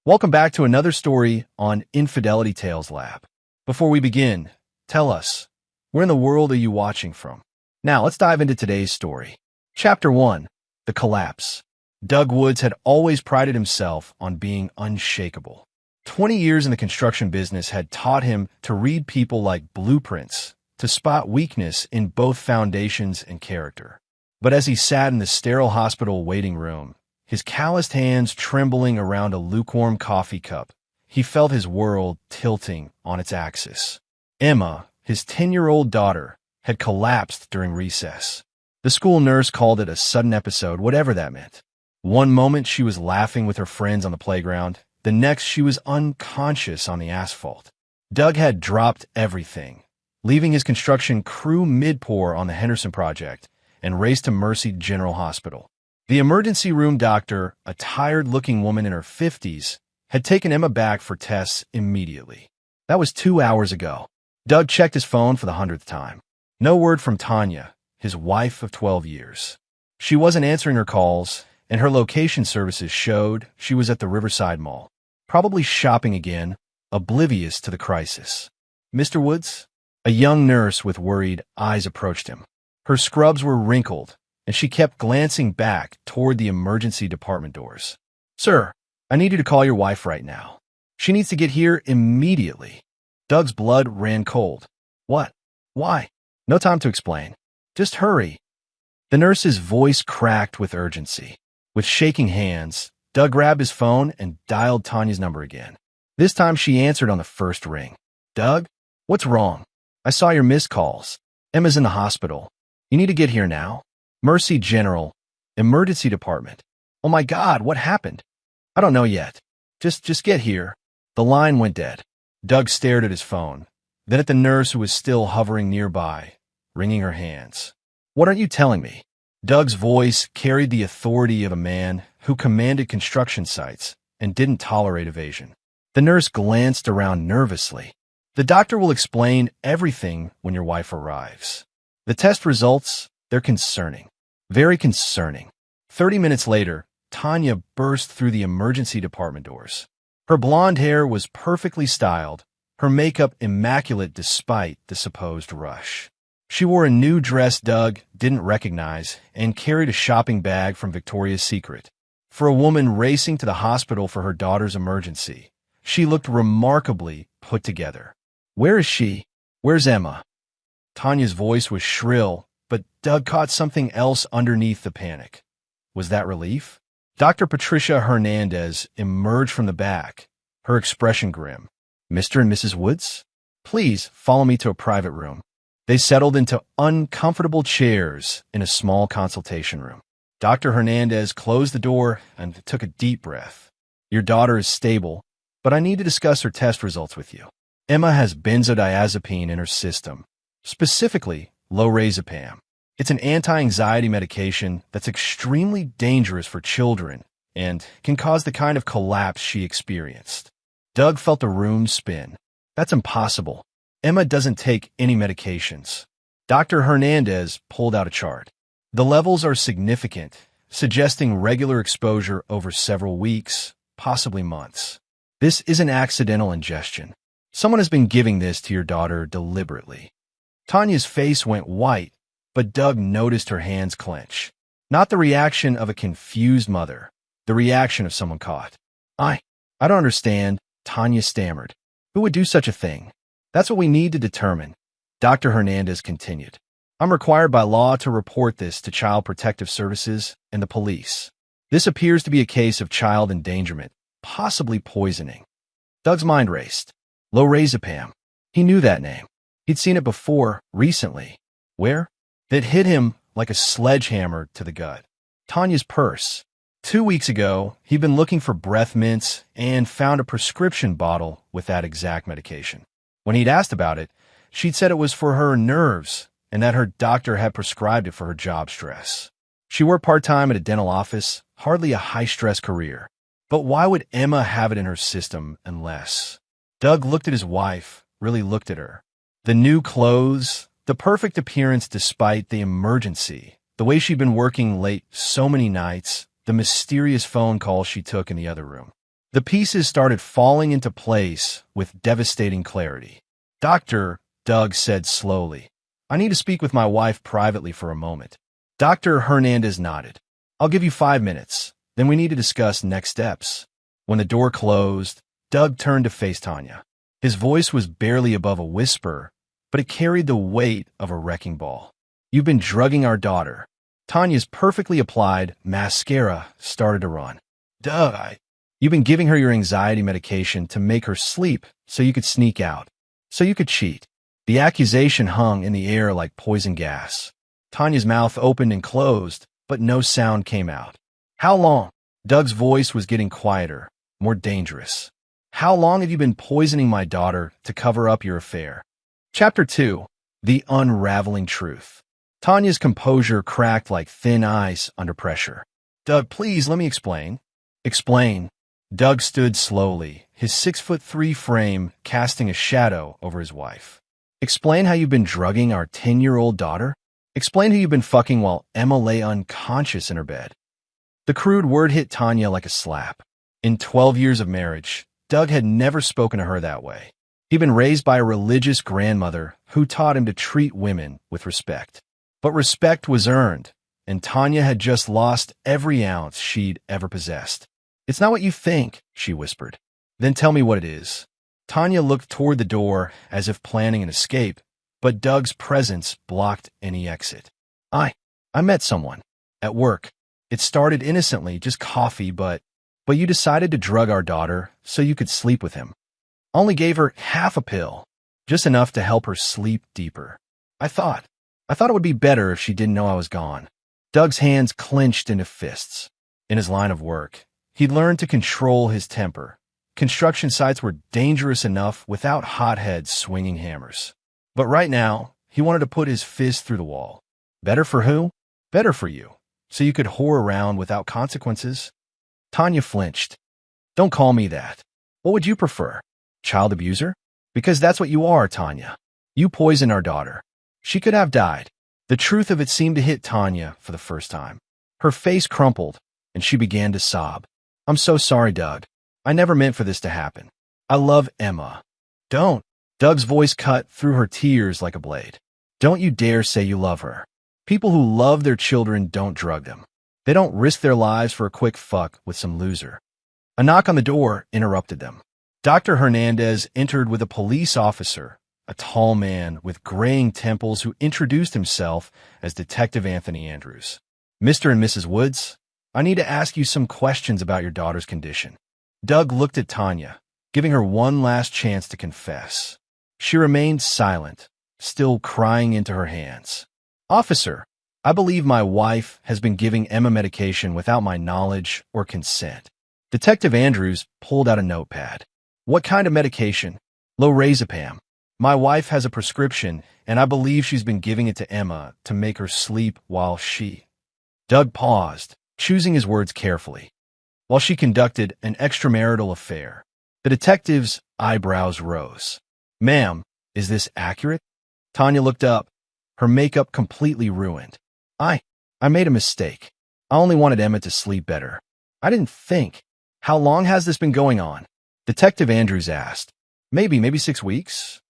Welcome back to another story on Infidelity Tales Lab. Before we begin, tell us, where in the world are you watching from? Now, let's dive into today's story. Chapter 1. The Collapse. Doug Woods had always prided himself on being unshakable. 20 years in the construction business had taught him to read people like blueprints, to spot weakness in both foundations and character. But as he sat in the sterile hospital waiting room, his calloused hands trembling around a lukewarm coffee cup, he felt his world tilting on its axis. Emma, his 10-year-old daughter, had collapsed during recess. The school nurse called it a sudden episode, whatever that meant. One moment she was laughing with her friends on the playground, the next she was unconscious on the asphalt. Doug had dropped everything, leaving his construction crew mid-pour on the Henderson project, and raced to Mercy General Hospital. The emergency room doctor, a tired-looking woman in her 50s, had taken Emma back for tests immediately. That was 2 hours ago. Doug checked his phone for the 100th time. No word from Tanya, his wife of 12 years. She wasn't answering her calls, and her location services showed she was at the Riverside Mall, probably shopping again, oblivious to the crisis. Mr. Woods? A young nurse with worried eyes approached him. Her scrubs were wrinkled, and she kept glancing back toward the emergency department doors. Sir, I need you to call your wife right now. She needs to get here immediately. Doug's blood ran cold. What? Why? No time to explain. Just hurry. The nurse's voice cracked with urgency. With shaking hands, Doug grabbed his phone and dialed Tanya's number again. This time she answered on the first ring. Doug? What's wrong? I saw your missed calls. Emma's in the hospital. You need to get here now. Mercy General, Emergency Department. Oh my God, what happened? I don't know yet. Just get here. The line went dead. Doug stared at his phone, then at the nurse who was still hovering nearby, wringing her hands. What aren't you telling me? Doug's voice carried the authority of a man who commanded construction sites and didn't tolerate evasion. The nurse glanced around nervously. The doctor will explain everything when your wife arrives. The test results, they're concerning. Very concerning. 30 minutes later, Tanya burst through the emergency department doors. Her blonde hair was perfectly styled, her makeup immaculate despite the supposed rush. She wore a new dress Doug didn't recognize and carried a shopping bag from Victoria's Secret. For a woman racing to the hospital for her daughter's emergency, she looked remarkably put together. Where is she? Where's Emma? Tanya's voice was shrill, but Doug caught something else underneath the panic. Was that relief? Dr. Patricia Hernandez emerged from the back, her expression grim. Mr. and Mrs. Woods? Please follow me to a private room. They settled into uncomfortable chairs in a small consultation room. Dr. Hernandez closed the door and took a deep breath. Your daughter is stable, but I need to discuss her test results with you. Emma has benzodiazepine in her system, specifically lorazepam. It's an anti-anxiety medication that's extremely dangerous for children and can cause the kind of collapse she experienced. Doug felt the room spin. That's impossible. Emma doesn't take any medications. Dr. Hernandez pulled out a chart. The levels are significant, suggesting regular exposure over several weeks, possibly months. This isn't accidental ingestion. Someone has been giving this to your daughter deliberately. Tanya's face went white, but Doug noticed her hands clench. Not the reaction of a confused mother, the reaction of someone caught. I don't understand, Tanya stammered. Who would do such a thing? That's what we need to determine, Dr. Hernandez continued. I'm required by law to report this to Child Protective Services and the police. This appears to be a case of child endangerment, possibly poisoning. Doug's mind raced. Lorazepam. He knew that name. He'd seen it before, recently. Where? It hit him like a sledgehammer to the gut. Tanya's purse. 2 weeks ago, he'd been looking for breath mints and found a prescription bottle with that exact medication. When he'd asked about it, she'd said it was for her nerves and that her doctor had prescribed it for her job stress. She worked part-time at a dental office, hardly a high-stress career. But why would Emma have it in her system unless? Doug looked at his wife, really looked at her. The new clothes, the perfect appearance despite the emergency, the way she'd been working late so many nights, the mysterious phone call she took in the other room. The pieces started falling into place with devastating clarity. "Doctor," Doug said slowly, "I need to speak with my wife privately for a moment." Dr. Hernandez nodded. "I'll give you 5 minutes. Then we need to discuss next steps." When the door closed, Doug turned to face Tanya. His voice was barely above a whisper, but it carried the weight of a wrecking ball. "You've been drugging our daughter." Tanya's perfectly applied mascara started to run. "Doug, you've been giving her your anxiety medication to make her sleep so you could sneak out, so you could cheat." The accusation hung in the air like poison gas. Tanya's mouth opened and closed, but no sound came out. "How long?" Doug's voice was getting quieter, more dangerous. "How long have you been poisoning my daughter to cover up your affair?" Chapter 2. The Unraveling Truth. Tanya's composure cracked like thin ice under pressure. "Doug, please let me explain." "Explain." Doug stood slowly, his 6'3" frame casting a shadow over his wife. "Explain how you've been drugging our 10-year-old daughter? Explain who you've been fucking while Emma lay unconscious in her bed." The crude word hit Tanya like a slap. In 12 years of marriage, Doug had never spoken to her that way. He'd been raised by a religious grandmother who taught him to treat women with respect. But respect was earned, and Tanya had just lost every ounce she'd ever possessed. "It's not what you think," she whispered. "Then tell me what it is." Tanya looked toward the door as if planning an escape, but Doug's presence blocked any exit. I met someone. At work. It started innocently, just coffee, but you decided to drug our daughter so you could sleep with him. Only gave her half a pill, just enough to help her sleep deeper. I thought it would be better if she didn't know I was gone." Doug's hands clenched into fists. In his line of work, he'd learned to control his temper. Construction sites were dangerous enough without hotheads swinging hammers. But right now, he wanted to put his fist through the wall. Better for who? Better for you, so you could whore around without consequences. Tanya flinched. "Don't call me that. What would you prefer? Child abuser? Because that's what you are, Tanya. You poisoned our daughter. She could have died." The truth of it seemed to hit Tanya for the first time. Her face crumpled, and she began to sob. "I'm so sorry, Doug. I never meant for this to happen. I love Emma." "Don't." Doug's voice cut through her tears like a blade. "Don't you dare say you love her. People who love their children don't drug them. They don't risk their lives for a quick fuck with some loser." A knock on the door interrupted them. Dr. Hernandez entered with a police officer, a tall man with graying temples who introduced himself as Detective Anthony Andrews. "Mr. and Mrs. Woods, I need to ask you some questions about your daughter's condition." Doug looked at Tanya, giving her one last chance to confess. She remained silent, still crying into her hands. "Officer, I believe my wife has been giving Emma medication without my knowledge or consent." Detective Andrews pulled out a notepad. "What kind of medication?" "Lorazepam. My wife has a prescription, and I believe she's been giving it to Emma to make her sleep while she—" Doug paused, choosing his words carefully. "While she conducted an extramarital affair." The detective's eyebrows rose. "Ma'am, is this accurate?" Tanya looked up, her makeup completely ruined. I made a mistake. I only wanted Emma to sleep better. I didn't think." "How long has this been going on?" Detective Andrews asked. Maybe 6 weeks."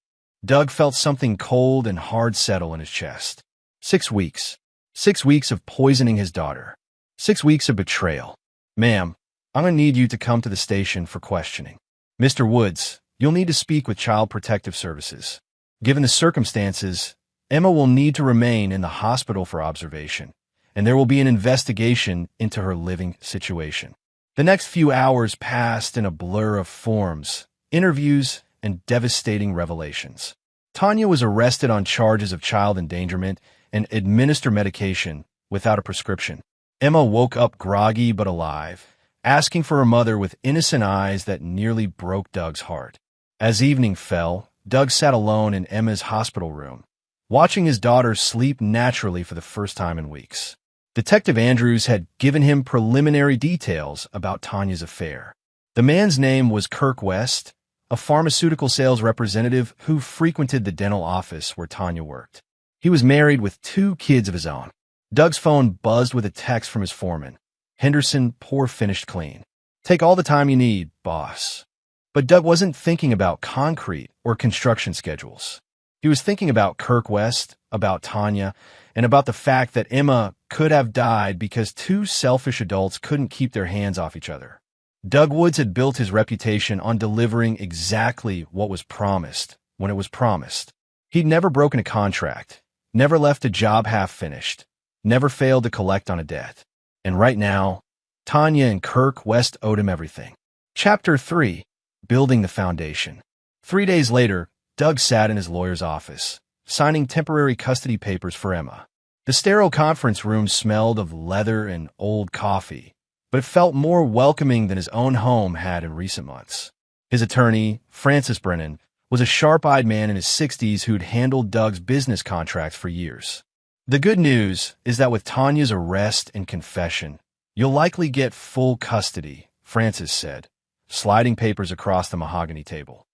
Doug felt something cold and hard settle in his chest. 6 weeks. 6 weeks of poisoning his daughter. 6 weeks of betrayal. "Ma'am, I'm going to need you to come to the station for questioning. Mr. Woods, you'll need to speak with Child Protective Services. Given the circumstances, Emma will need to remain in the hospital for observation, and there will be an investigation into her living situation." The next few hours passed in a blur of forms, interviews, and devastating revelations. Tanya was arrested on charges of child endangerment and administered medication without a prescription. Emma woke up groggy but alive, asking for her mother with innocent eyes that nearly broke Doug's heart. As evening fell, Doug sat alone in Emma's hospital room, watching his daughter sleep naturally for the first time in weeks. Detective Andrews had given him preliminary details about Tanya's affair. The man's name was Kirk West, a pharmaceutical sales representative who frequented the dental office where Tanya worked. He was married with 2 kids of his own. Doug's phone buzzed with a text from his foreman. "Henderson, poor finished clean." Take all the time you need, boss. But Doug wasn't thinking about concrete or construction schedules. He was thinking about Kirk West, about Tanya, and about the fact that Emma could have died because two selfish adults couldn't keep their hands off each other. Doug Woods had built his reputation on delivering exactly what was promised when it was promised. He'd never broken a contract, never left a job half-finished, never failed to collect on a debt. And right now, Tanya and Kirk West owed him everything. Chapter 3. Building the Foundation. 3 days later, Doug sat in his lawyer's office, signing temporary custody papers for Emma. The sterile conference room smelled of leather and old coffee, but it felt more welcoming than his own home had in recent months. His attorney, Francis Brennan, was a sharp-eyed man in his 60s who'd handled Doug's business contracts for years. The good news is that with Tanya's arrest and confession, you'll likely get full custody, Francis said, sliding papers across the mahogany table.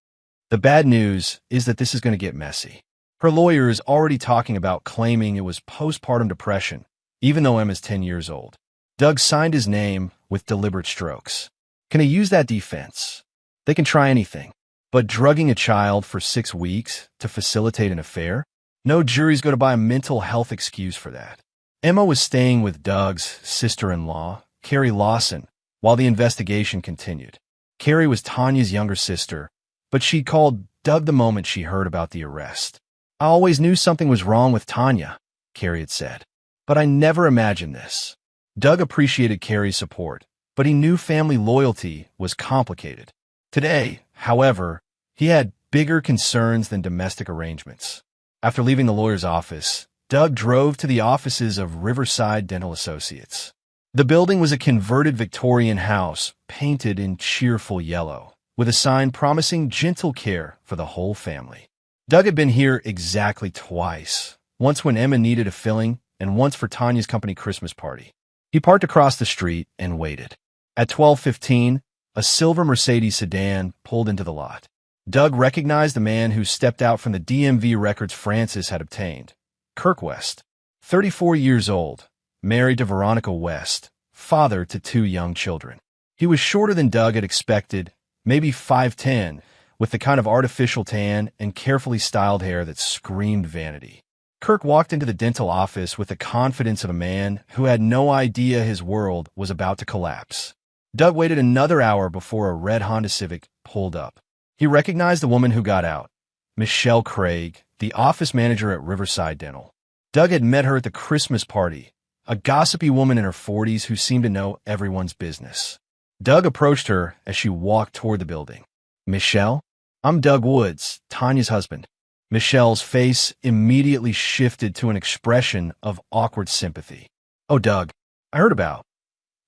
The bad news is that this is going to get messy. Her lawyer is already talking about claiming it was postpartum depression, even though Emma's 10 years old. Doug signed his name with deliberate strokes. Can he use that defense? They can try anything. But drugging a child for 6 weeks to facilitate an affair? No jury's going to buy a mental health excuse for that. Emma was staying with Doug's sister-in-law, Carrie Lawson, while the investigation continued. Carrie was Tanya's younger sister, but she called Doug the moment she heard about the arrest. I always knew something was wrong with Tanya, Carrie had said, but I never imagined this. Doug appreciated Carrie's support, but he knew family loyalty was complicated. Today, however, he had bigger concerns than domestic arrangements. After leaving the lawyer's office, Doug drove to the offices of Riverside Dental Associates. The building was a converted Victorian house painted in cheerful yellow, with a sign promising gentle care for the whole family. Doug had been here exactly twice, once when Emma needed a filling and once for Tanya's company Christmas party. He parked across the street and waited. At 12:15, a silver Mercedes sedan pulled into the lot. Doug recognized the man who stepped out from the DMV records Francis had obtained. Kirk West, 34 years old, married to Veronica West, father to 2 young children. He was shorter than Doug had expected, maybe 5'10", with the kind of artificial tan and carefully styled hair that screamed vanity. Kirk walked into the dental office with the confidence of a man who had no idea his world was about to collapse. Doug waited another hour before a red Honda Civic pulled up. He recognized the woman who got out, Michelle Craig, the office manager at Riverside Dental. Doug had met her at the Christmas party, a gossipy woman in her 40s who seemed to know everyone's business. Doug approached her as she walked toward the building. Michelle? I'm Doug Woods, Tanya's husband. Michelle's face immediately shifted to an expression of awkward sympathy. Oh, Doug, I heard about.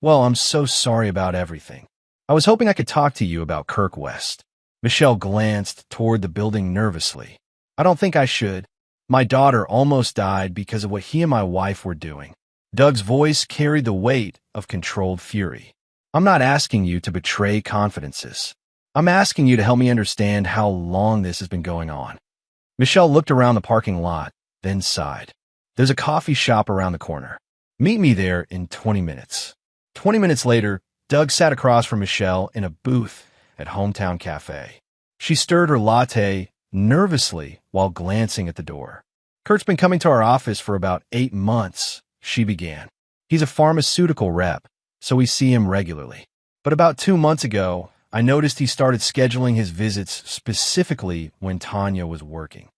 Well, I'm so sorry about everything. I was hoping I could talk to you about Kirk West. Michelle glanced toward the building nervously. I don't think I should. My daughter almost died because of what he and my wife were doing. Doug's voice carried the weight of controlled fury. I'm not asking you to betray confidences. I'm asking you to help me understand how long this has been going on. Michelle looked around the parking lot, then sighed. There's a coffee shop around the corner. Meet me there in 20 minutes. 20 minutes later, Doug sat across from Michelle in a booth at Hometown Cafe. She stirred her latte nervously while glancing at the door. Kurt's been coming to our office for about 8 months, she began. He's a pharmaceutical rep, so we see him regularly. But about 2 months ago, I noticed he started scheduling his visits specifically when Tanya was working.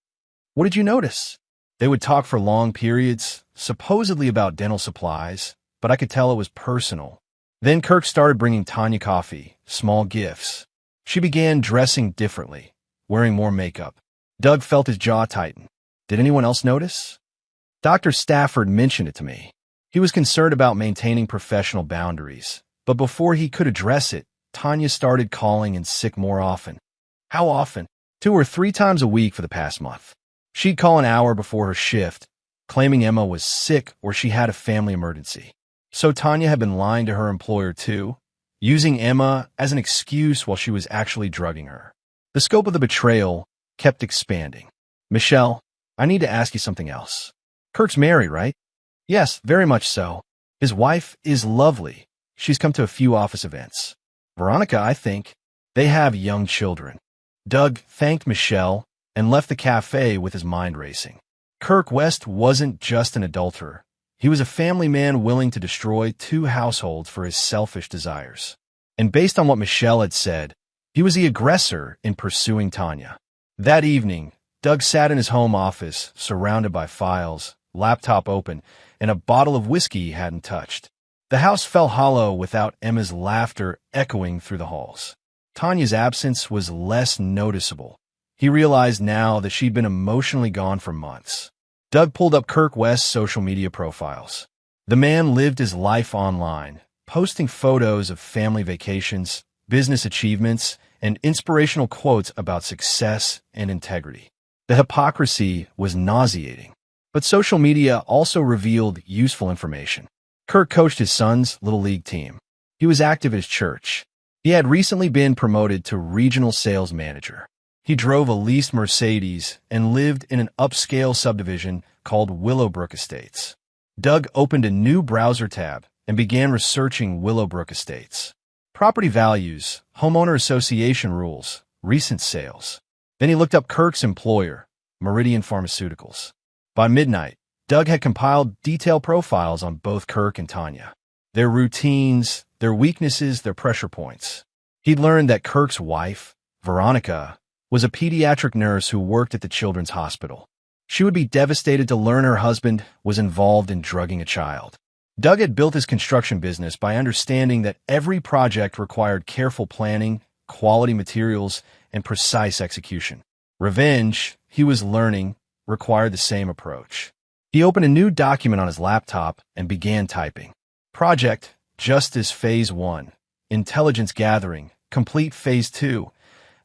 What did you notice? They would talk for long periods, supposedly about dental supplies, but I could tell it was personal. Then Kirk started bringing Tanya coffee, small gifts. She began dressing differently, wearing more makeup. Doug felt his jaw tighten. Did anyone else notice? Dr. Stafford mentioned it to me. He was concerned about maintaining professional boundaries, but before he could address it, Tanya started calling in sick more often. How often? 2 or 3 times a week for the past month. She'd call an hour before her shift, claiming Emma was sick or she had a family emergency. So Tanya had been lying to her employer too, using Emma as an excuse while she was actually drugging her. The scope of the betrayal kept expanding. Michelle, I need to ask you something else. Kirk's married, right? Yes, very much so. His wife is lovely. She's come to a few office events. Veronica, I think. They have young children. Doug thanked Michelle and left the cafe with his mind racing. Kirk West wasn't just an adulterer. He was a family man willing to destroy 2 households for his selfish desires. And based on what Michelle had said, he was the aggressor in pursuing Tanya. That evening, Doug sat in his home office, surrounded by files, laptop open, and a bottle of whiskey he hadn't touched. The house fell hollow without Emma's laughter echoing through the halls. Tanya's absence was less noticeable. He realized now that she'd been emotionally gone for months. Doug pulled up Kirk West's social media profiles. The man lived his life online, posting photos of family vacations, business achievements, and inspirational quotes about success and integrity. The hypocrisy was nauseating. But social media also revealed useful information. Kirk coached his son's Little League team. He was active at his church. He had recently been promoted to regional sales manager. He drove a leased Mercedes and lived in an upscale subdivision called Willowbrook Estates. Doug opened a new browser tab and began researching Willowbrook Estates. Property values, homeowner association rules, recent sales. Then he looked up Kirk's employer, Meridian Pharmaceuticals. By midnight, Doug had compiled detailed profiles on both Kirk and Tanya. Their routines, their weaknesses, their pressure points. He'd learned that Kirk's wife, Veronica, was a pediatric nurse who worked at the children's hospital. She would be devastated to learn her husband was involved in drugging a child. Doug had built his construction business by understanding that every project required careful planning, quality materials, and precise execution. Revenge, he was learning, required the same approach. He opened a new document on his laptop and began typing. Project, Justice Phase 1, Intelligence Gathering, Complete Phase 2,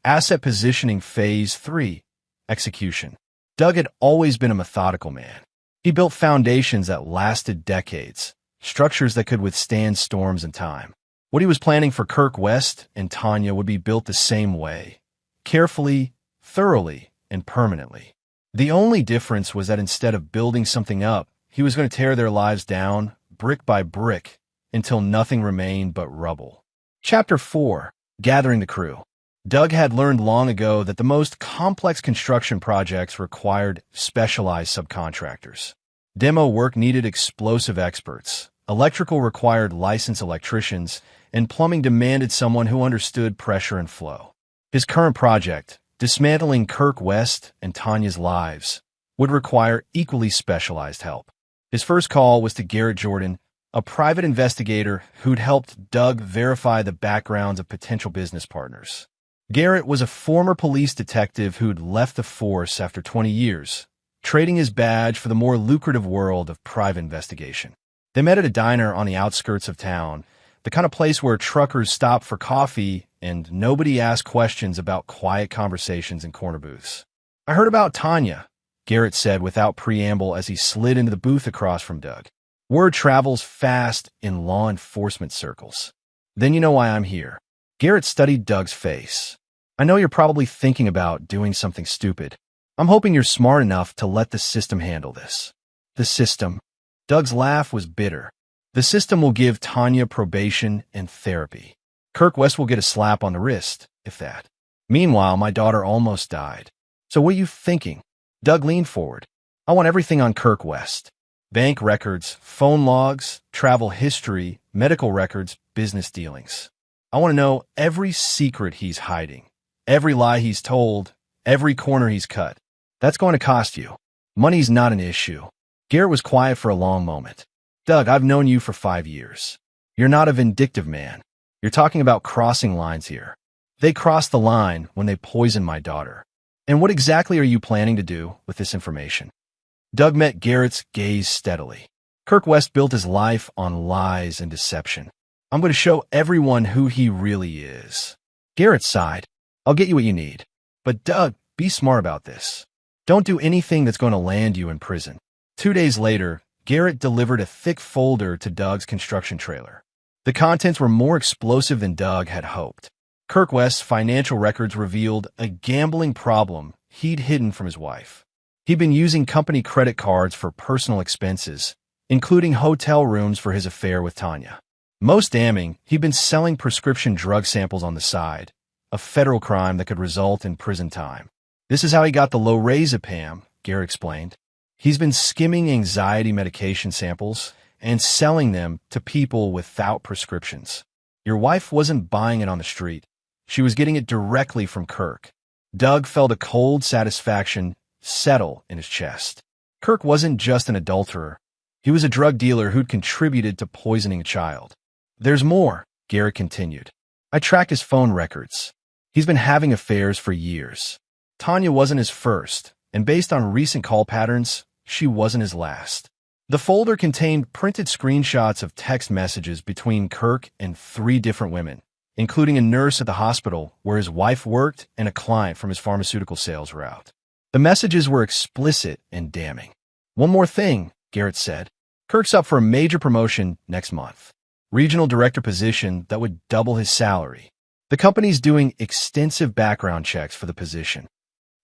Asset Positioning Phase 3, Execution. Doug had always been a methodical man. He built foundations that lasted decades, structures that could withstand storms and time. What he was planning for Kirk West and Tanya would be built the same way, carefully, thoroughly, and permanently. The only difference was that instead of building something up, he was going to tear their lives down, brick by brick, until nothing remained but rubble. Chapter 4. Gathering the Crew. Doug had learned long ago that the most complex construction projects required specialized subcontractors. Demo work needed explosive experts, electrical required licensed electricians, and plumbing demanded someone who understood pressure and flow. His current project, dismantling Kirk West and Tanya's lives, would require equally specialized help. His first call was to Garrett Jordan, a private investigator who'd helped Doug verify the backgrounds of potential business partners. Garrett was a former police detective who'd left the force after 20 years, trading his badge for the more lucrative world of private investigation. They met at a diner on the outskirts of town, the kind of place where truckers stop for coffee and nobody asked questions about quiet conversations in corner booths. "I heard about Tanya," Garrett said without preamble as he slid into the booth across from Doug. "Word travels fast in law enforcement circles." "Then you know why I'm here." Garrett studied Doug's face. "I know you're probably thinking about doing something stupid. I'm hoping you're smart enough to let the system handle this." "The system?" Doug's laugh was bitter. "The system will give Tanya probation and therapy. Kirk West will get a slap on the wrist, if that. Meanwhile, my daughter almost died. So what are you thinking?" Doug leaned forward. "I want everything on Kirk West. Bank records, phone logs, travel history, medical records, business dealings. I want to know every secret he's hiding, every lie he's told, every corner he's cut. That's going to cost you. Money's not an issue." Garrett was quiet for a long moment. "Doug, I've known you for 5 years. You're not a vindictive man. You're talking about crossing lines here. They crossed the line when they poisoned my daughter. And what exactly are you planning to do with this information?" Doug met Garrett's gaze steadily. "Kirk West built his life on lies and deception. I'm going to show everyone who he really is." Garrett sighed. "I'll get you what you need. But Doug, be smart about this. Don't do anything that's going to land you in prison." 2 days later, Garrett delivered a thick folder to Doug's construction trailer. The contents were more explosive than Doug had hoped. Kirk West's financial records revealed a gambling problem he'd hidden from his wife. He'd been using company credit cards for personal expenses, including hotel rooms for his affair with Tanya. Most damning, he'd been selling prescription drug samples on the side, a federal crime that could result in prison time. This is how he got the lorazepam, Garrett explained. He's been skimming anxiety medication samples and selling them to people without prescriptions. Your wife wasn't buying it on the street. She was getting it directly from Kirk. Doug felt a cold satisfaction settle in his chest. Kirk wasn't just an adulterer. He was a drug dealer who'd contributed to poisoning a child. There's more, Garrett continued. I tracked his phone records. He's been having affairs for years. Tanya wasn't his first, and based on recent call patterns, she wasn't his last. The folder contained printed screenshots of text messages between Kirk and 3 different women, including a nurse at the hospital where his wife worked and a client from his pharmaceutical sales route. The messages were explicit and damning. One more thing, Garrett said. Kirk's up for a major promotion next month. Regional director position that would double his salary. The company's doing extensive background checks for the position.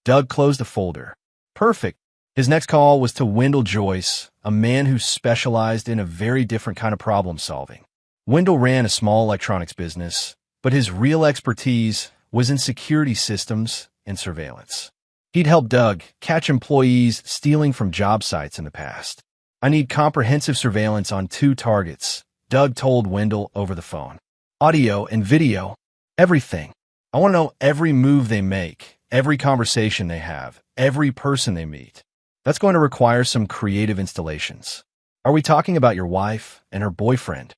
Doug closed the folder. Perfect. His next call was to Wendell Joyce, a man who specialized in a very different kind of problem solving. Wendell ran a small electronics business, but his real expertise was in security systems and surveillance. He'd helped Doug catch employees stealing from job sites in the past. I need comprehensive surveillance on 2 targets, Doug told Wendell over the phone. Audio and video, everything. I want to know every move they make, every conversation they have, every person they meet. That's going to require some creative installations. Are we talking about your wife and her boyfriend?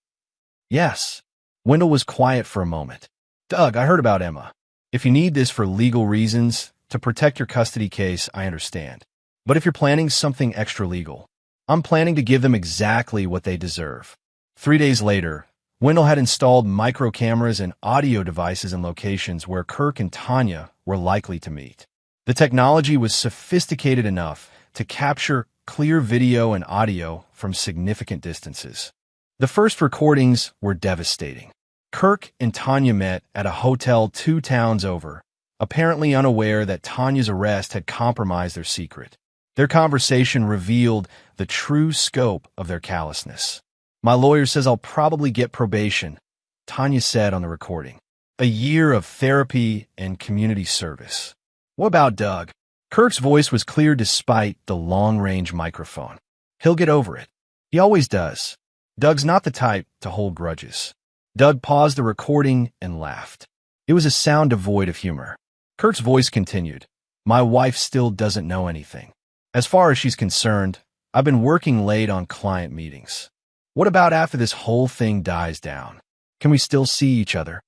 Yes. Wendell was quiet for a moment. Doug, I heard about Emma. If you need this for legal reasons, to protect your custody case, I understand. But if you're planning something extra legal, I'm planning to give them exactly what they deserve. 3 days later, Wendell had installed micro cameras and audio devices in locations where Kirk and Tanya were likely to meet. The technology was sophisticated enough to capture clear video and audio from significant distances. The first recordings were devastating. Kirk and Tanya met at a hotel 2 towns over, apparently unaware that Tanya's arrest had compromised their secret. Their conversation revealed the true scope of their callousness. My lawyer says I'll probably get probation, Tanya said on the recording. A year of therapy and community service. What about Doug? Kirk's voice was clear despite the long-range microphone. He'll get over it. He always does. Doug's not the type to hold grudges. Doug paused the recording and laughed. It was a sound devoid of humor. Kirk's voice continued. My wife still doesn't know anything. As far as she's concerned, I've been working late on client meetings. What about after this whole thing dies down? Can we still see each other?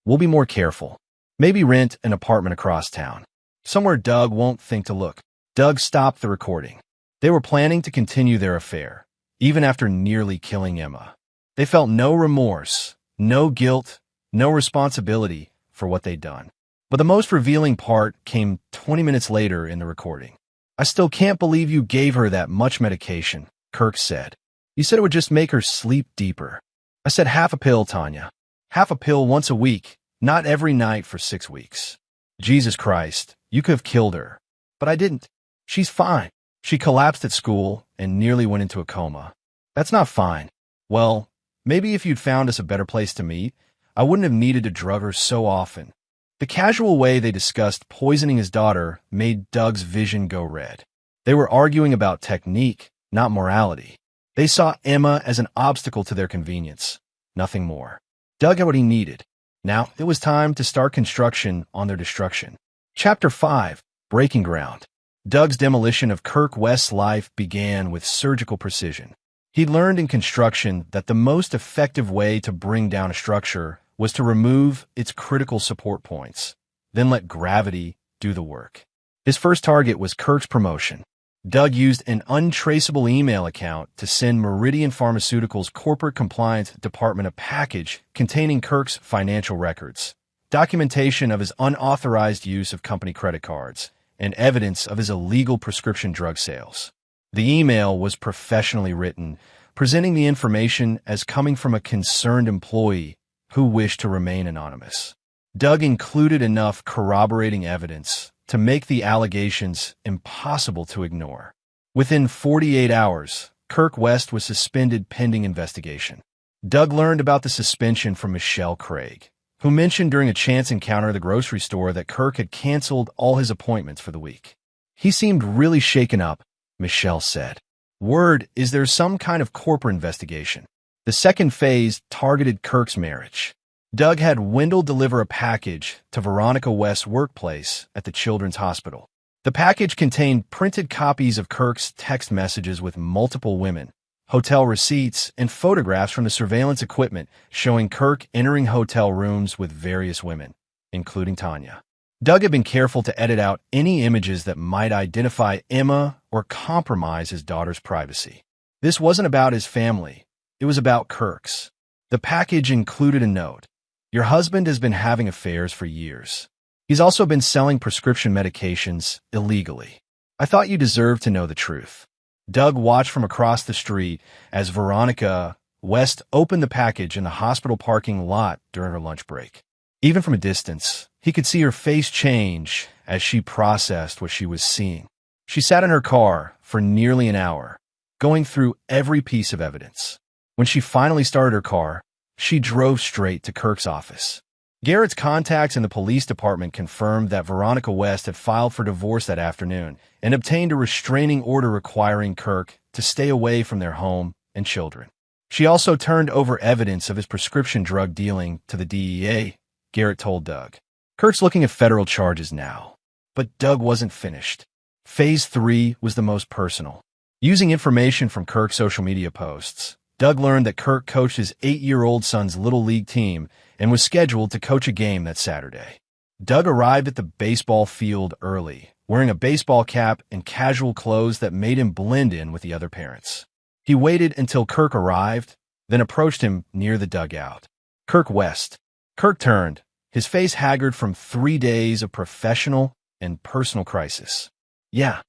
We'll be more careful. Maybe rent an apartment across town. Somewhere Doug won't think to look. Doug stopped the recording. They were planning to continue their affair, even after nearly killing Emma. They felt no remorse, no guilt, no responsibility for what they'd done. But the most revealing part came 20 minutes later in the recording. I still can't believe you gave her that much medication, Kirk said. You said it would just make her sleep deeper. I said half a pill, Tanya. Half a pill once a week, not every night for 6 weeks. Jesus Christ, you could have killed her. But I didn't. She's fine. She collapsed at school and nearly went into a coma. That's not fine. Well, maybe if you'd found us a better place to meet, I wouldn't have needed to drug her so often. The casual way they discussed poisoning his daughter made Doug's vision go red. They were arguing about technique, not morality. They saw Emma as an obstacle to their convenience, nothing more. Doug had what he needed. Now it was time to start construction on their destruction. Chapter 5, Breaking Ground. Doug's demolition of Kirk West's life began with surgical precision. He learned in construction that the most effective way to bring down a structure was to remove its critical support points, then let gravity do the work. His first target was Kirk's promotion. Doug used an untraceable email account to send Meridian Pharmaceuticals' corporate compliance department a package containing Kirk's financial records, documentation of his unauthorized use of company credit cards, and evidence of his illegal prescription drug sales. The email was professionally written, presenting the information as coming from a concerned employee who wished to remain anonymous. Doug included enough corroborating evidence to make the allegations impossible to ignore. Within 48 hours, Kirk West was suspended pending investigation. Doug learned about the suspension from Michelle Craig, who mentioned during a chance encounter at the grocery store that Kirk had canceled all his appointments for the week. He seemed really shaken up, Michelle said. Word is there's some kind of corporate investigation. The second phase targeted Kirk's marriage. Doug had Wendell deliver a package to Veronica West's workplace at the Children's Hospital. The package contained printed copies of Kirk's text messages with multiple women, hotel receipts, and photographs from the surveillance equipment showing Kirk entering hotel rooms with various women, including Tanya. Doug had been careful to edit out any images that might identify Emma or compromise his daughter's privacy. This wasn't about his family. It was about Kirk's. The package included a note. Your husband has been having affairs for years. He's also been selling prescription medications illegally. I thought you deserved to know the truth. Doug watched from across the street as Veronica West opened the package in the hospital parking lot during her lunch break. Even from a distance, he could see her face change as she processed what she was seeing. She sat in her car for nearly an hour, going through every piece of evidence. When she finally started her car, she drove straight to Kirk's office. Garrett's contacts in the police department confirmed that Veronica West had filed for divorce that afternoon and obtained a restraining order requiring Kirk to stay away from their home and children. She also turned over evidence of his prescription drug dealing to the DEA, Garrett told Doug. Kirk's looking at federal charges now. But Doug wasn't finished. Phase 3 was the most personal. Using information from Kirk's social media posts, Doug learned that Kirk coached his 8-year-old son's Little League team and was scheduled to coach a game that Saturday. Doug arrived at the baseball field early, wearing a baseball cap and casual clothes that made him blend in with the other parents. He waited until Kirk arrived, then approached him near the dugout. Kirk West. Kirk turned, his face haggard from 3 days of professional and personal crisis. Yeah,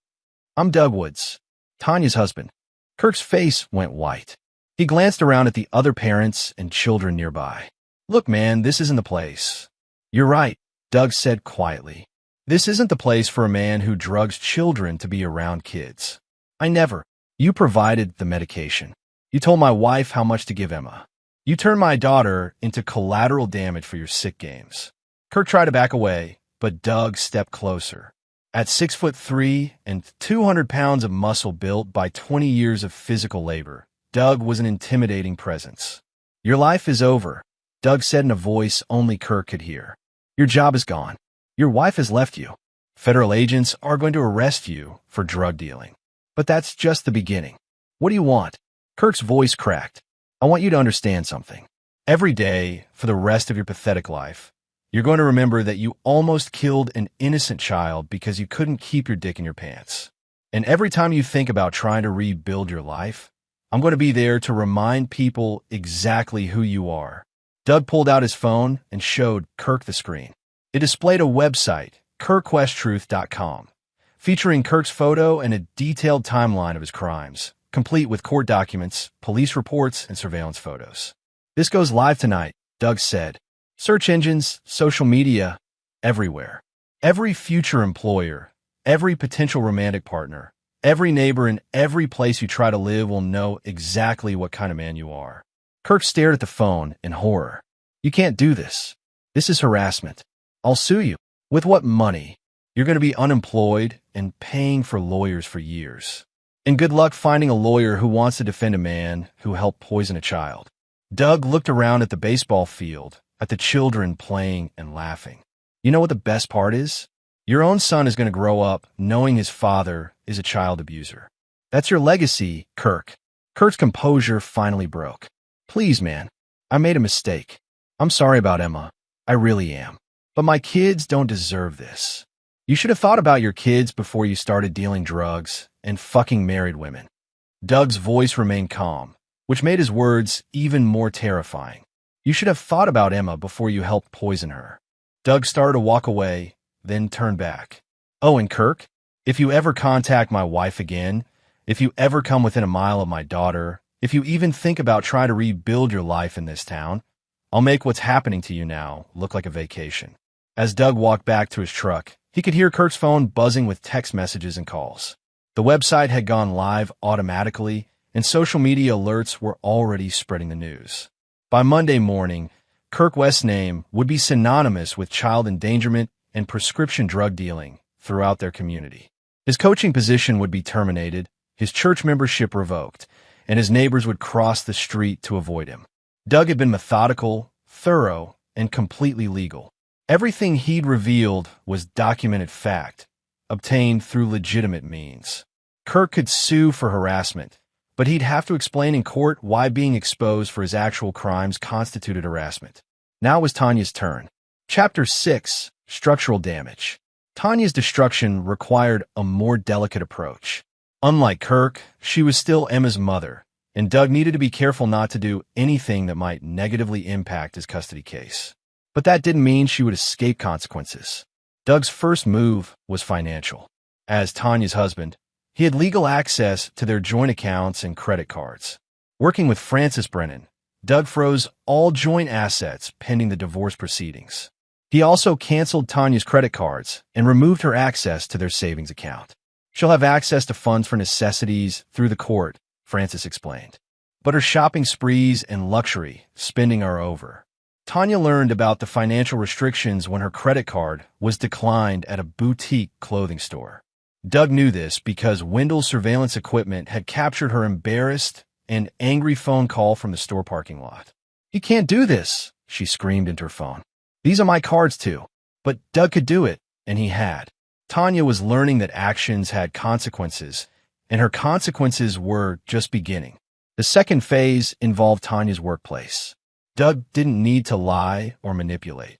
I'm Doug Woods, Tanya's husband. Kirk's face went white. He glanced around at the other parents and children nearby. Look, man, this isn't the place. You're right, Doug said quietly. This isn't the place for a man who drugs children to be around kids. I never. You provided the medication. You told my wife how much to give Emma. You turned my daughter into collateral damage for your sick games. Kirk tried to back away, but Doug stepped closer. At 6'3" and 200 pounds of muscle built by 20 years of physical labor, Doug was an intimidating presence. Your life is over, Doug said in a voice only Kirk could hear. Your job is gone. Your wife has left you. Federal agents are going to arrest you for drug dealing. But that's just the beginning. What do you want? Kirk's voice cracked. I want you to understand something. Every day, for the rest of your pathetic life, you're going to remember that you almost killed an innocent child because you couldn't keep your dick in your pants. And every time you think about trying to rebuild your life, I'm going to be there to remind people exactly who you are. Doug pulled out his phone and showed Kirk the screen. It displayed a website, KirkWestTruth.com, featuring Kirk's photo and a detailed timeline of his crimes, complete with court documents, police reports, and surveillance photos. This goes live tonight, Doug said. Search engines, social media, everywhere. Every future employer, every potential romantic partner, every neighbor and every place you try to live will know exactly what kind of man you are. Kirk stared at the phone in horror. You can't do this. This is harassment. I'll sue you. With what money? You're going to be unemployed and paying for lawyers for years. And good luck finding a lawyer who wants to defend a man who helped poison a child. Doug looked around at the baseball field, at the children playing and laughing. You know what the best part is? Your own son is going to grow up knowing his father is a child abuser. That's your legacy, Kirk. Kirk's composure finally broke. Please, man, I made a mistake. I'm sorry about Emma. I really am. But my kids don't deserve this. You should have thought about your kids before you started dealing drugs and fucking married women. Doug's voice remained calm, which made his words even more terrifying. You should have thought about Emma before you helped poison her. Doug started to walk away, then turned back. Oh, and Kirk, if you ever contact my wife again, if you ever come within a mile of my daughter, if you even think about trying to rebuild your life in this town, I'll make what's happening to you now look like a vacation. As Doug walked back to his truck, he could hear Kirk's phone buzzing with text messages and calls. The website had gone live automatically, and social media alerts were already spreading the news. By Monday morning, Kirk West's name would be synonymous with child endangerment and prescription drug dealing throughout their community. His coaching position would be terminated, his church membership revoked, and his neighbors would cross the street to avoid him. Doug had been methodical, thorough, and completely legal. Everything he'd revealed was documented fact, obtained through legitimate means. Kirk could sue for harassment, but he'd have to explain in court why being exposed for his actual crimes constituted harassment. Now it was Tanya's turn. Chapter 6: Structural Damage. Tanya's destruction required a more delicate approach. Unlike Kirk, she was still Emma's mother, and Doug needed to be careful not to do anything that might negatively impact his custody case. But that didn't mean she would escape consequences. Doug's first move was financial. As Tanya's husband, he had legal access to their joint accounts and credit cards. Working with Frances Brennan, Doug froze all joint assets pending the divorce proceedings. He also canceled Tanya's credit cards and removed her access to their savings account. She'll have access to funds for necessities through the court, Frances explained. But her shopping sprees and luxury spending are over. Tanya learned about the financial restrictions when her credit card was declined at a boutique clothing store. Doug knew this because Wendell's surveillance equipment had captured her embarrassed and angry phone call from the store parking lot. "You can't do this," she screamed into her phone. "These are my cards too." But Doug could do it, and he had. Tanya was learning that actions had consequences, and her consequences were just beginning. The second phase involved Tanya's workplace. Doug didn't need to lie or manipulate.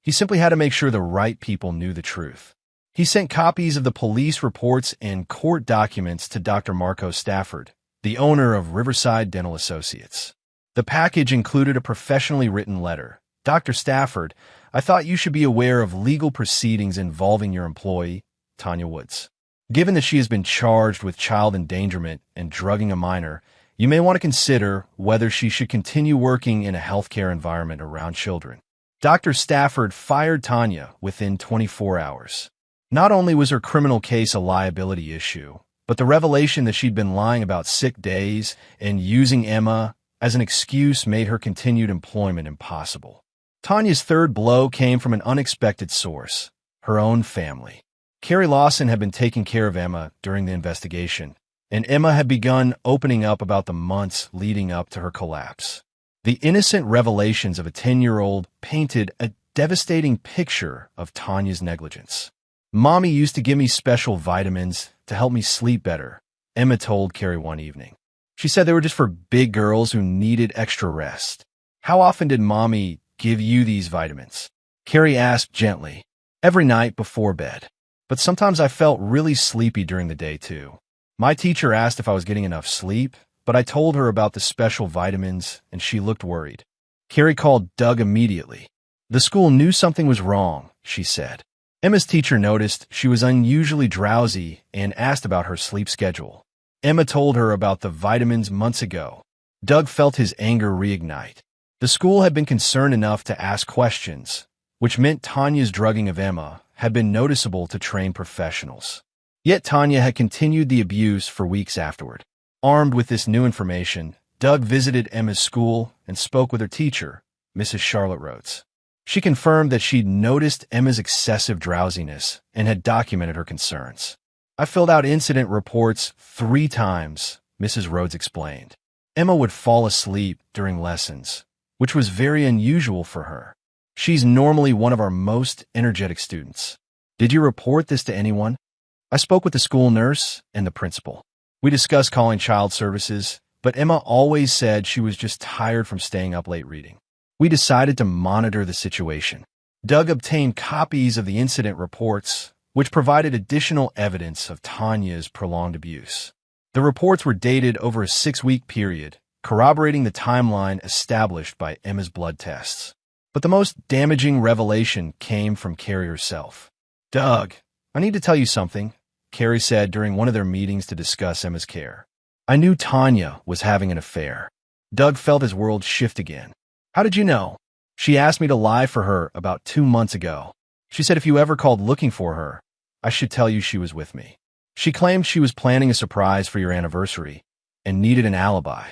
He simply had to make sure the right people knew the truth. He sent copies of the police reports and court documents to Dr. Marco Stafford, the owner of Riverside Dental Associates. The package included a professionally written letter. "Dr. Stafford, I thought you should be aware of legal proceedings involving your employee, Tanya Woods. Given that she has been charged with child endangerment and drugging a minor, you may want to consider whether she should continue working in a healthcare environment around children." Dr. Stafford fired Tanya within 24 hours. Not only was her criminal case a liability issue, but the revelation that she'd been lying about sick days and using Emma as an excuse made her continued employment impossible. Tanya's third blow came from an unexpected source: her own family. Carrie Lawson had been taking care of Emma during the investigation, and Emma had begun opening up about the months leading up to her collapse. The innocent revelations of a 10-year-old painted a devastating picture of Tanya's negligence. "Mommy used to give me special vitamins to help me sleep better," Emma told Carrie one evening. She said they were just for big girls who needed extra rest. "How often did Mommy give you these vitamins?" Carrie asked gently. "Every night before bed. But sometimes I felt really sleepy during the day too. My teacher asked if I was getting enough sleep, but I told her about the special vitamins and she looked worried." Carrie called Doug immediately. "The school knew something was wrong," she said. Emma's teacher noticed she was unusually drowsy and asked about her sleep schedule. Emma told her about the vitamins months ago. Doug felt his anger reignite. The school had been concerned enough to ask questions, which meant Tanya's drugging of Emma had been noticeable to trained professionals. Yet Tanya had continued the abuse for weeks afterward. Armed with this new information, Doug visited Emma's school and spoke with her teacher, Mrs. Charlotte Rhodes. She confirmed that she'd noticed Emma's excessive drowsiness and had documented her concerns. "I filled out incident reports 3 times, Mrs. Rhodes explained. Emma would fall asleep during lessons, which was very unusual for her. She's normally one of our most energetic students. Did you report this to anyone?" "I spoke with the school nurse and the principal. We discussed calling child services, but Emma always said she was just tired from staying up late reading. We decided to monitor the situation." Doug obtained copies of the incident reports, which provided additional evidence of Tanya's prolonged abuse. The reports were dated over a 6-week period, corroborating the timeline established by Emma's blood tests. But the most damaging revelation came from Carrie herself. "Doug, I need to tell you something," Carrie said during one of their meetings to discuss Emma's care. "I knew Tanya was having an affair." Doug felt his world shift again. "How did you know?" "She asked me to lie for her about 2 months ago. She said if you ever called looking for her, I should tell you she was with me. She claimed she was planning a surprise for your anniversary and needed an alibi.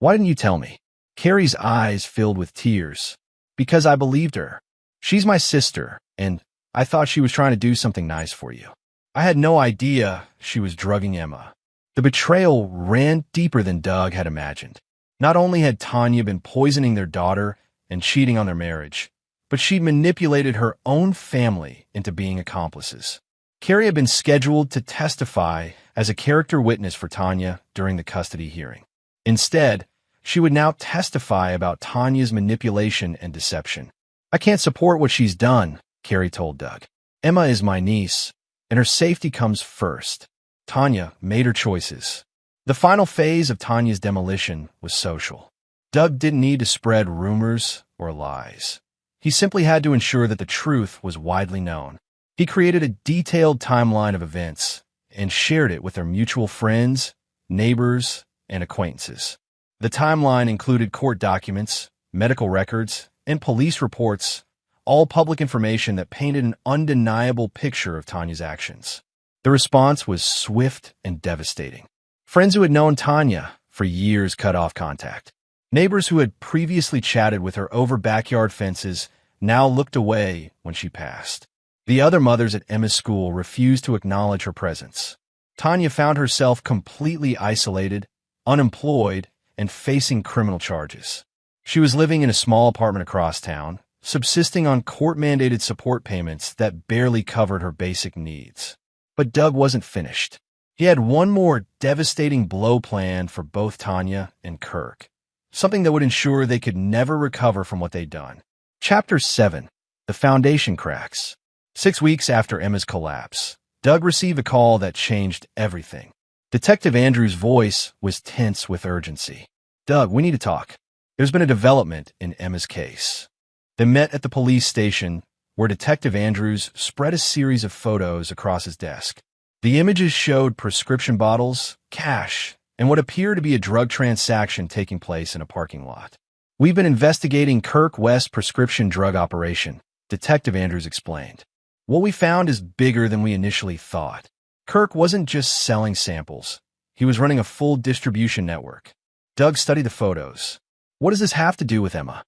Why didn't you tell me?" Carrie's eyes filled with tears. Because I believed her. She's my sister, and I thought she was trying to do something nice for you. I had no idea she was drugging Emma. The betrayal ran deeper than Doug had imagined. Not only had Tanya been poisoning their daughter and cheating on their marriage, but she'd manipulated her own family into being accomplices. Carrie had been scheduled to testify as a character witness for Tanya during the custody hearing. Instead, she would now testify about Tanya's manipulation and deception. I can't support what she's done, Carrie told Doug. Emma is my niece, and her safety comes first. Tanya made her choices. The final phase of Tanya's demolition was social. Doug didn't need to spread rumors or lies. He simply had to ensure that the truth was widely known. He created a detailed timeline of events and shared it with their mutual friends, neighbors, and acquaintances. The timeline included court documents, medical records, and police reports, all public information that painted an undeniable picture of Tanya's actions. The response was swift and devastating. Friends who had known Tanya for years cut off contact. Neighbors who had previously chatted with her over backyard fences now looked away when she passed. The other mothers at Emma's school refused to acknowledge her presence. Tanya found herself completely isolated, unemployed, and facing criminal charges. She was living in a small apartment across town, subsisting on court-mandated support payments that barely covered her basic needs. But Doug wasn't finished. He had one more devastating blow planned for both Tanya and Kirk, something that would ensure they could never recover from what they'd done. Chapter 7. The Foundation Cracks. 6 weeks after Emma's collapse, Doug received a call that changed everything. Detective Andrews' voice was tense with urgency. Doug, we need to talk. There's been a development in Emma's case. They met at the police station, where Detective Andrews spread a series of photos across his desk. The images showed prescription bottles, cash, and what appeared to be a drug transaction taking place in a parking lot. We've been investigating Kirk West's prescription drug operation, Detective Andrews explained. What we found is bigger than we initially thought. Kirk wasn't just selling samples. He was running a full distribution network. Doug studied the photos. What does this have to do with Emma?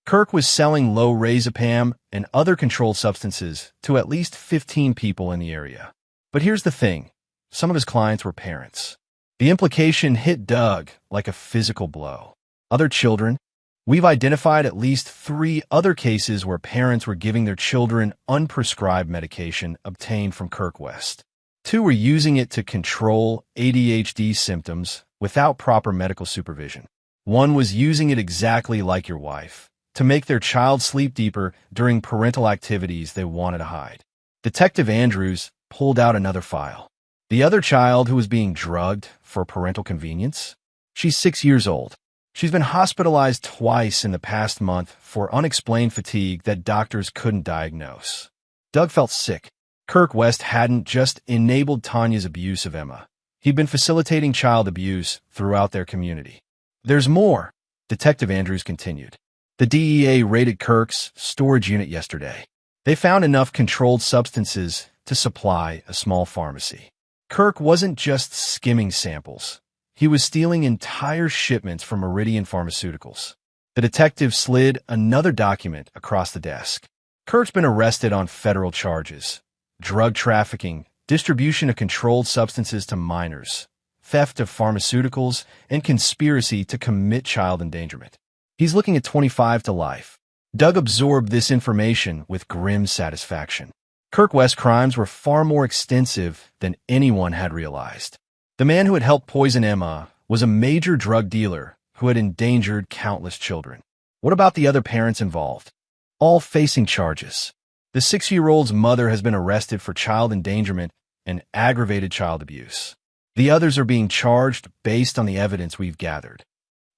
Kirk was selling lorazepam and other controlled substances to at least 15 people in the area. But here's the thing. Some of his clients were parents. The implication hit Doug like a physical blow. Other children. We've identified at least 3 other cases where parents were giving their children unprescribed medication obtained from Kirk West. 2 were using it to control ADHD symptoms without proper medical supervision. 1 was using it exactly like your wife, to make their child sleep deeper during parental activities they wanted to hide. Detective Andrews pulled out another file. The other child who was being drugged for parental convenience? She's 6 years old. She's been hospitalized twice in the past month for unexplained fatigue that doctors couldn't diagnose. Doug felt sick. Kirk West hadn't just enabled Tanya's abuse of Emma. He'd been facilitating child abuse throughout their community. There's more, Detective Andrews continued. The DEA raided Kirk's storage unit yesterday. They found enough controlled substances to supply a small pharmacy. Kirk wasn't just skimming samples. He was stealing entire shipments from Meridian Pharmaceuticals. The detective slid another document across the desk. Kirk's been arrested on federal charges: drug trafficking, distribution of controlled substances to minors, theft of pharmaceuticals, and conspiracy to commit child endangerment. He's looking at 25 to life. Doug absorbed this information with grim satisfaction. Kirk West's crimes were far more extensive than anyone had realized. The man who had helped poison Emma was a major drug dealer who had endangered countless children. What about the other parents involved? All facing charges. The 6-year-old's mother has been arrested for child endangerment and aggravated child abuse. The others are being charged based on the evidence we've gathered.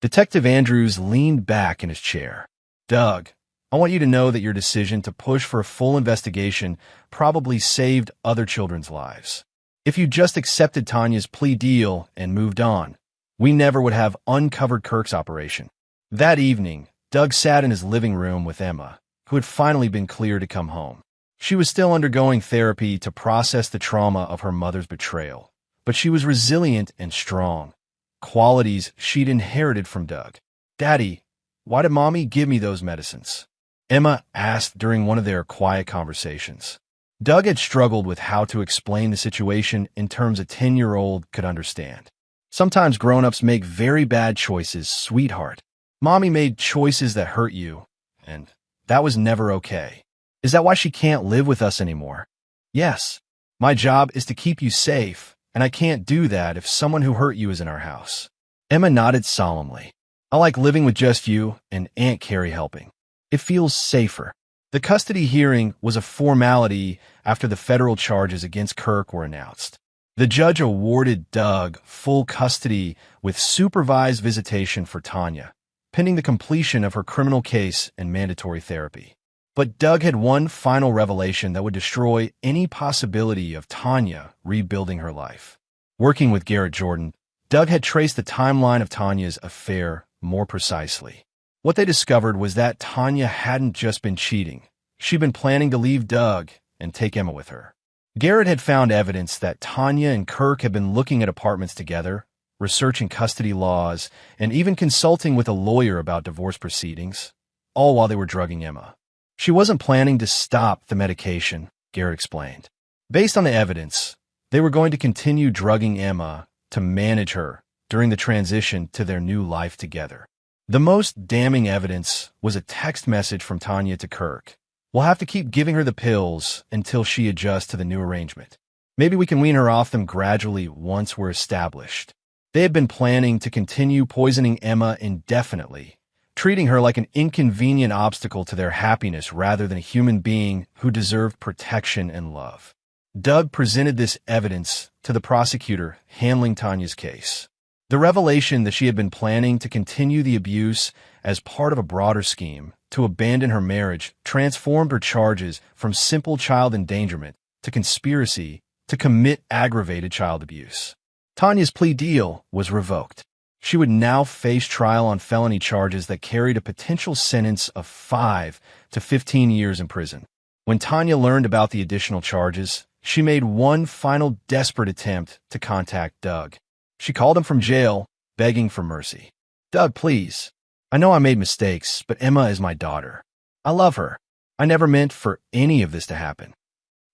Detective Andrews leaned back in his chair. Doug, I want you to know that your decision to push for a full investigation probably saved other children's lives. If you just accepted Tanya's plea deal and moved on, we never would have uncovered Kirk's operation. That evening, Doug sat in his living room with Emma, who had finally been cleared to come home. She was still undergoing therapy to process the trauma of her mother's betrayal, but she was resilient and strong, qualities she'd inherited from Doug. Daddy, Why did Mommy give me those medicines? Emma asked during one of their quiet conversations. Doug had struggled with how to explain the situation in terms a 10-year-old could understand. Sometimes grown-ups make very bad choices, sweetheart. Mommy made choices that hurt you, and that was never okay. Is that why she can't live with us anymore? Yes. My job is to keep you safe, and I can't do that if someone who hurt you is in our house. Emma nodded solemnly. I like living with just you and Aunt Carrie helping. It feels safer. The custody hearing was a formality after the federal charges against Kirk were announced. The judge awarded Doug full custody with supervised visitation for Tanya, pending the completion of her criminal case and mandatory therapy. But Doug had one final revelation that would destroy any possibility of Tanya rebuilding her life. Working with Garrett Jordan, Doug had traced the timeline of Tanya's affair more precisely. What they discovered was that Tanya hadn't just been cheating. She'd been planning to leave Doug and take Emma with her. Garrett had found evidence that Tanya and Kirk had been looking at apartments together, researching custody laws, and even consulting with a lawyer about divorce proceedings, all while they were drugging Emma. She wasn't planning to stop the medication, Garrett explained. Based on the evidence, they were going to continue drugging Emma to manage her during the transition to their new life together. The most damning evidence was a text message from Tanya to Kirk. We'll have to keep giving her the pills until she adjusts to the new arrangement. Maybe we can wean her off them gradually once we're established. They had been planning to continue poisoning Emma indefinitely, treating her like an inconvenient obstacle to their happiness rather than a human being who deserved protection and love. Doug presented this evidence to the prosecutor handling Tanya's case. The revelation that she had been planning to continue the abuse as part of a broader scheme to abandon her marriage transformed her charges from simple child endangerment to conspiracy to commit aggravated child abuse. Tanya's plea deal was revoked. She would now face trial on felony charges that carried a potential sentence of 5 to 15 years in prison. When Tanya learned about the additional charges, she made one final desperate attempt to contact Doug. She called him from jail, begging for mercy. Doug, please. I know I made mistakes, but Emma is my daughter. I love her. I never meant for any of this to happen.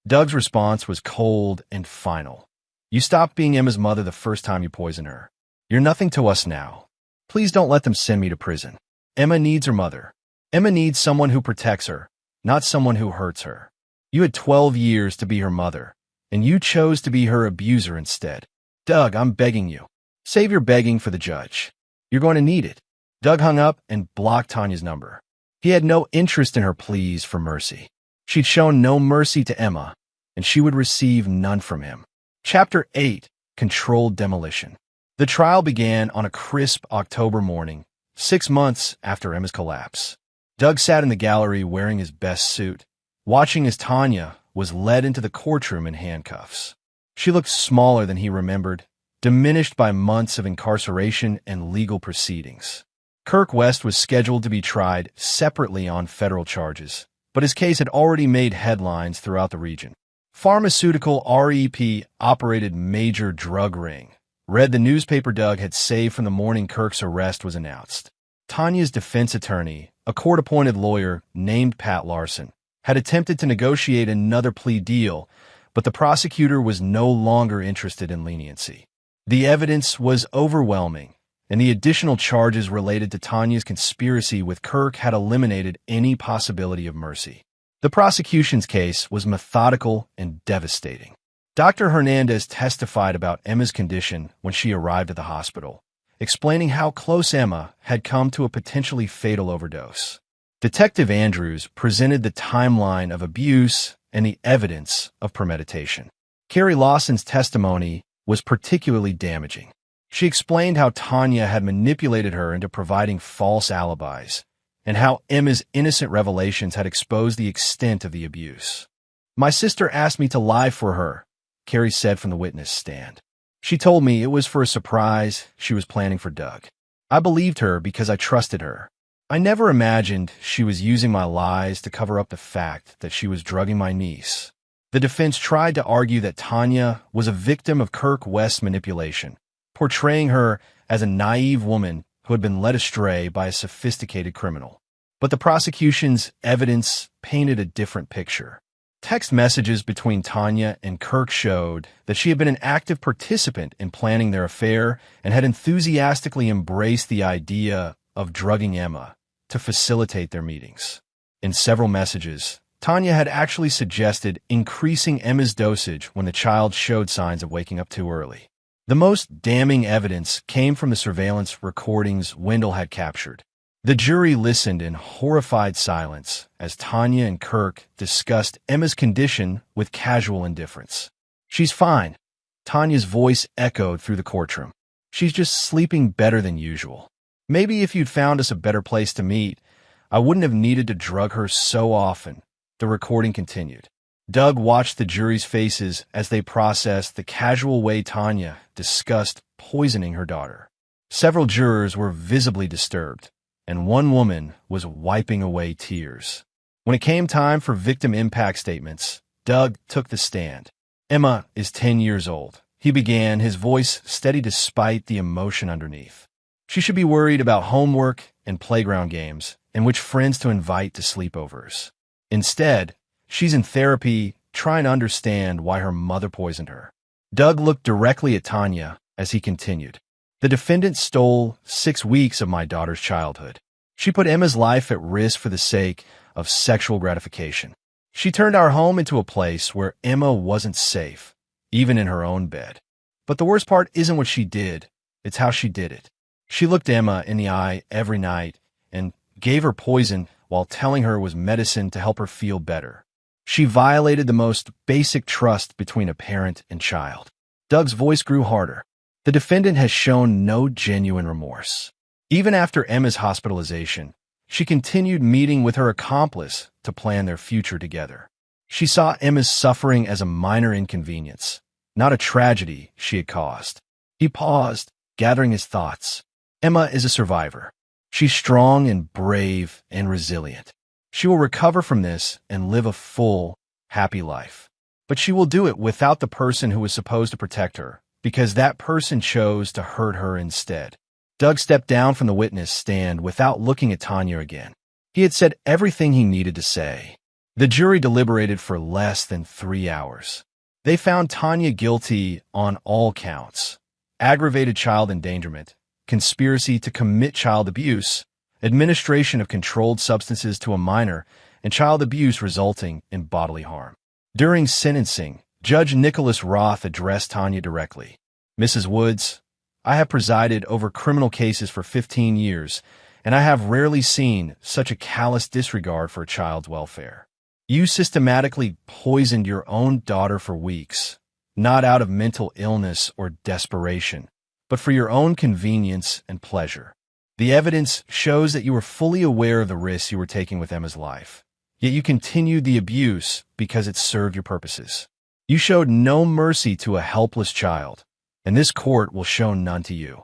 Doug's response was cold and final. You stopped being Emma's mother the first time you poisoned her. You're nothing to us now. Please don't let them send me to prison. Emma needs her mother. Emma needs someone who protects her, not someone who hurts her. You had 12 years to be her mother, and you chose to be her abuser instead. Doug, I'm begging you. Save your begging for the judge. You're going to need it. Doug hung up and blocked Tanya's number. He had no interest in her pleas for mercy. She'd shown no mercy to Emma, and she would receive none from him. Chapter 8, Controlled Demolition. The trial began on a crisp October morning, 6 months after Emma's collapse. Doug sat in the gallery wearing his best suit, watching as Tanya was led into the courtroom in handcuffs. She looked smaller than he remembered, diminished by months of incarceration and legal proceedings. Kirk West was scheduled to be tried separately on federal charges, but his case had already made headlines throughout the region. Pharmaceutical REP operated major drug ring, read the newspaper Doug had saved from the morning Kirk's arrest was announced. Tanya's defense attorney, a court-appointed lawyer named Pat Larson, had attempted to negotiate another plea deal, but the prosecutor was no longer interested in leniency. The evidence was overwhelming, and the additional charges related to Tanya's conspiracy with Kirk had eliminated any possibility of mercy. The prosecution's case was methodical and devastating. Dr. Hernandez testified about Emma's condition when she arrived at the hospital, explaining how close Emma had come to a potentially fatal overdose. Detective Andrews presented the timeline of abuse and the evidence of premeditation. Carrie Lawson's testimony was particularly damaging. She explained how Tanya had manipulated her into providing false alibis, and how Emma's innocent revelations had exposed the extent of the abuse. My sister asked me to lie for her, Carrie said from the witness stand. She told me it was for a surprise she was planning for Doug. I believed her because I trusted her. I never imagined she was using my lies to cover up the fact that she was drugging my niece. The defense tried to argue that Tanya was a victim of Kirk West's manipulation, portraying her as a naive woman who had been led astray by a sophisticated criminal. But the prosecution's evidence painted a different picture. Text messages between Tanya and Kirk showed that she had been an active participant in planning their affair and had enthusiastically embraced the idea of drugging Emma to facilitate their meetings. In several messages, Tanya had actually suggested increasing Emma's dosage when the child showed signs of waking up too early. The most damning evidence came from the surveillance recordings Wendell had captured. The jury listened in horrified silence as Tanya and Kirk discussed Emma's condition with casual indifference. "She's fine," Tanya's voice echoed through the courtroom. "She's just sleeping better than usual. Maybe if you'd found us a better place to meet, I wouldn't have needed to drug her so often," the recording continued. Doug watched the jury's faces as they processed the casual way Tanya discussed poisoning her daughter. Several jurors were visibly disturbed, and one woman was wiping away tears. When it came time for victim impact statements, Doug took the stand. "Emma is 10 years old," he began, his voice steady despite the emotion underneath. "She should be worried about homework and playground games and which friends to invite to sleepovers. Instead, she's in therapy trying to understand why her mother poisoned her." Doug looked directly at Tanya as he continued. "The defendant stole 6 weeks of my daughter's childhood. She put Emma's life at risk for the sake of sexual gratification. She turned our home into a place where Emma wasn't safe, even in her own bed. But the worst part isn't what she did, it's how she did it. She looked Emma in the eye every night and gave her poison while telling her it was medicine to help her feel better. She violated the most basic trust between a parent and child." Doug's voice grew harder. "The defendant has shown no genuine remorse. Even after Emma's hospitalization, she continued meeting with her accomplice to plan their future together. She saw Emma's suffering as a minor inconvenience, not a tragedy she had caused." He paused, gathering his thoughts. "Emma is a survivor. She's strong and brave and resilient. She will recover from this and live a full, happy life. But she will do it without the person who was supposed to protect her, because that person chose to hurt her instead." Doug stepped down from the witness stand without looking at Tanya again. He had said everything he needed to say. The jury deliberated for less than 3 hours. They found Tanya guilty on all counts: aggravated child endangerment, conspiracy to commit child abuse, administration of controlled substances to a minor, and child abuse resulting in bodily harm. During sentencing, Judge Nicholas Roth addressed Tanya directly. "Mrs. Woods, I have presided over criminal cases for 15 years, and I have rarely seen such a callous disregard for a child's welfare. You systematically poisoned your own daughter for weeks, not out of mental illness or desperation, but for your own convenience and pleasure. The evidence shows that you were fully aware of the risks you were taking with Emma's life, yet you continued the abuse because it served your purposes. You showed no mercy to a helpless child, and this court will show none to you.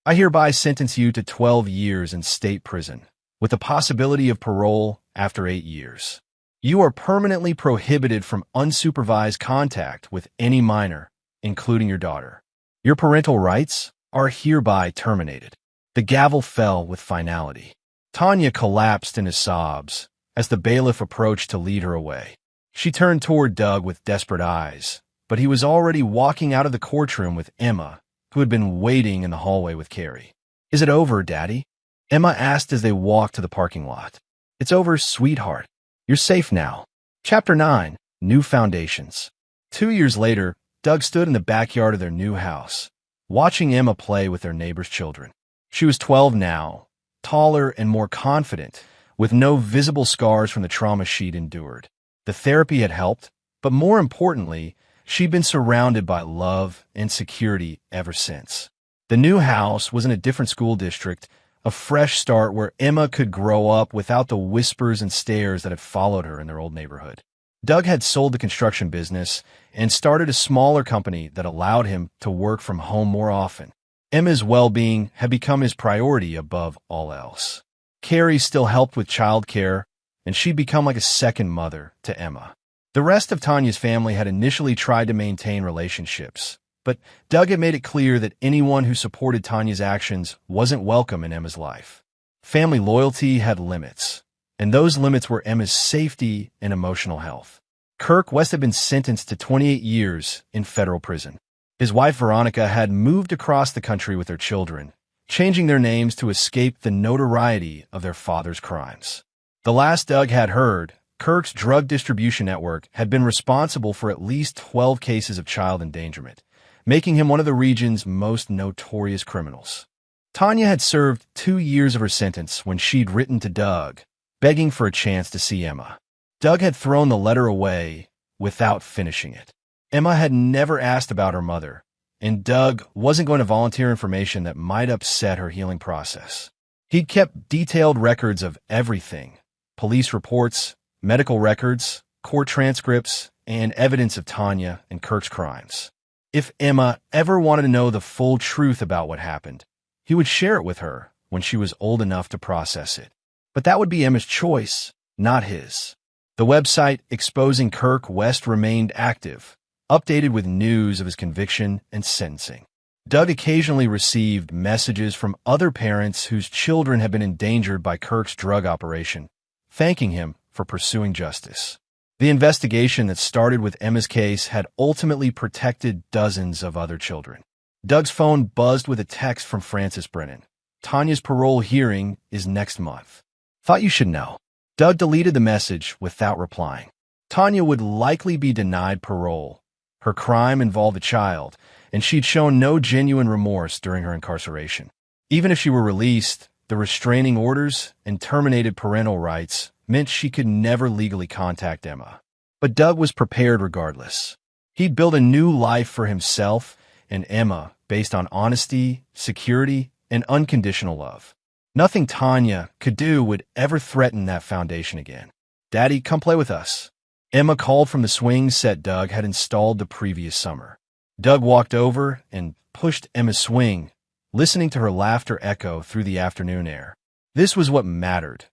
I hereby sentence you to 12 years in state prison, with the possibility of parole after 8 years. You are permanently prohibited from unsupervised contact with any minor, including your daughter. Your parental rights are hereby terminated." The gavel fell with finality. Tanya collapsed into sobs as the bailiff approached to lead her away. She turned toward Doug with desperate eyes, but he was already walking out of the courtroom with Emma, who had been waiting in the hallway with Carrie. "Is it over, Daddy?" Emma asked as they walked to the parking lot. "It's over, sweetheart. You're safe now." Chapter 9: New Foundations. 2 years later, Doug stood in the backyard of their new house, watching Emma play with their neighbor's children. She was 12 now, taller and more confident, with no visible scars from the trauma she'd endured. The therapy had helped, but more importantly, she'd been surrounded by love and security ever since. The new house was in a different school district, a fresh start where Emma could grow up without the whispers and stares that had followed her in their old neighborhood. Doug had sold the construction business and started a smaller company that allowed him to work from home more often. Emma's well-being had become his priority above all else. Carrie still helped with childcare, and she'd become like a second mother to Emma. The rest of Tanya's family had initially tried to maintain relationships, But Doug had made it clear that anyone who supported Tanya's actions wasn't welcome in Emma's life. Family loyalty had limits, and those limits were Emma's safety and emotional health. Kirk West had been sentenced to 28 years in federal prison. His wife Veronica had moved across the country with their children, changing their names to escape the notoriety of their father's crimes. The last Doug had heard, Kirk's drug distribution network had been responsible for at least 12 cases of child endangerment, making him one of the region's most notorious criminals. Tanya had served 2 years of her sentence when she'd written to Doug, begging for a chance to see Emma. Doug had thrown the letter away without finishing it. Emma had never asked about her mother, and Doug wasn't going to volunteer information that might upset her healing process. He'd kept detailed records of everything: police reports, medical records, court transcripts, and evidence of Tanya and Kirk's crimes. If Emma ever wanted to know the full truth about what happened, he would share it with her when she was old enough to process it. But that would be Emma's choice, not his. The website exposing Kirk West remained active, updated with news of his conviction and sentencing. Doug occasionally received messages from other parents whose children had been endangered by Kirk's drug operation, thanking him for pursuing justice. The investigation that started with Emma's case had ultimately protected dozens of other children. Doug's phone buzzed with a text from Francis Brennan. Tanya's parole hearing is next month. Thought you should know. Doug deleted the message without replying. Tanya would likely be denied parole. Her crime involved a child, and she'd shown no genuine remorse during her incarceration. Even if she were released, the restraining orders and terminated parental rights meant she could never legally contact Emma. But Doug was prepared regardless. He'd built a new life for himself and Emma based on honesty, security, and unconditional love. Nothing Tanya could do would ever threaten that foundation again. "Daddy, come play with us." Emma called from the swing set Doug had installed the previous summer. Doug walked over and pushed Emma's swing, listening to her laughter echo through the afternoon air. This was what mattered.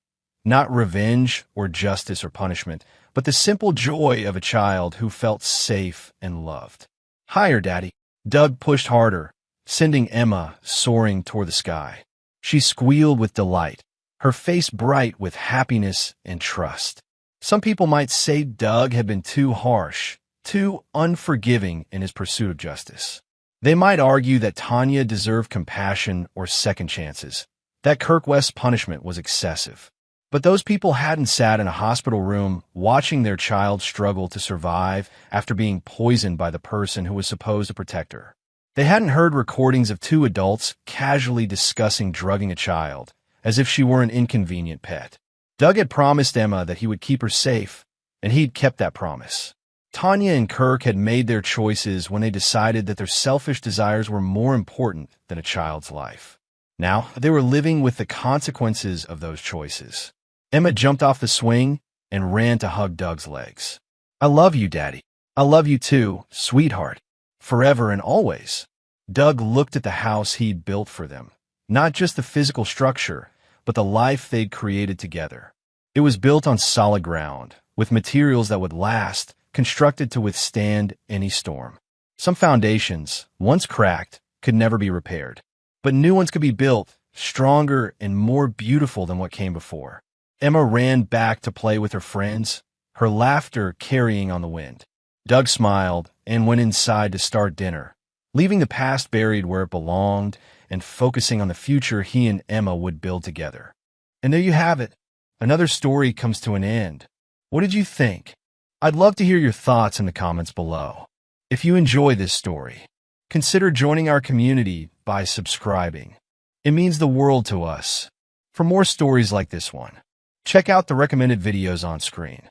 Not revenge or justice or punishment, but the simple joy of a child who felt safe and loved. "Higher, Daddy." Doug pushed harder, sending Emma soaring toward the sky. She squealed with delight, her face bright with happiness and trust. Some people might say Doug had been too harsh, too unforgiving in his pursuit of justice. They might argue that Tanya deserved compassion or second chances, that Kirk West's punishment was excessive. But those people hadn't sat in a hospital room watching their child struggle to survive after being poisoned by the person who was supposed to protect her. They hadn't heard recordings of 2 adults casually discussing drugging a child, as if she were an inconvenient pet. Doug had promised Emma that he would keep her safe, and he'd kept that promise. Tanya and Kirk had made their choices when they decided that their selfish desires were more important than a child's life. Now, they were living with the consequences of those choices. Emma jumped off the swing and ran to hug Doug's legs. "I love you, Daddy. I love you too, sweetheart. Forever and always." Doug looked at the house he'd built for them, not just the physical structure, but the life they'd created together. It was built on solid ground, with materials that would last, constructed to withstand any storm. Some foundations, once cracked, could never be repaired, but new ones could be built, stronger and more beautiful than what came before. Emma ran back to play with her friends, her laughter carrying on the wind. Doug smiled and went inside to start dinner, leaving the past buried where it belonged and focusing on the future he and Emma would build together. And there you have it. Another story comes to an end. What did you think? I'd love to hear your thoughts in the comments below. If you enjoy this story, consider joining our community by subscribing. It means the world to us. For more stories like this one, check out the recommended videos on screen,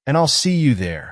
and I'll see you there.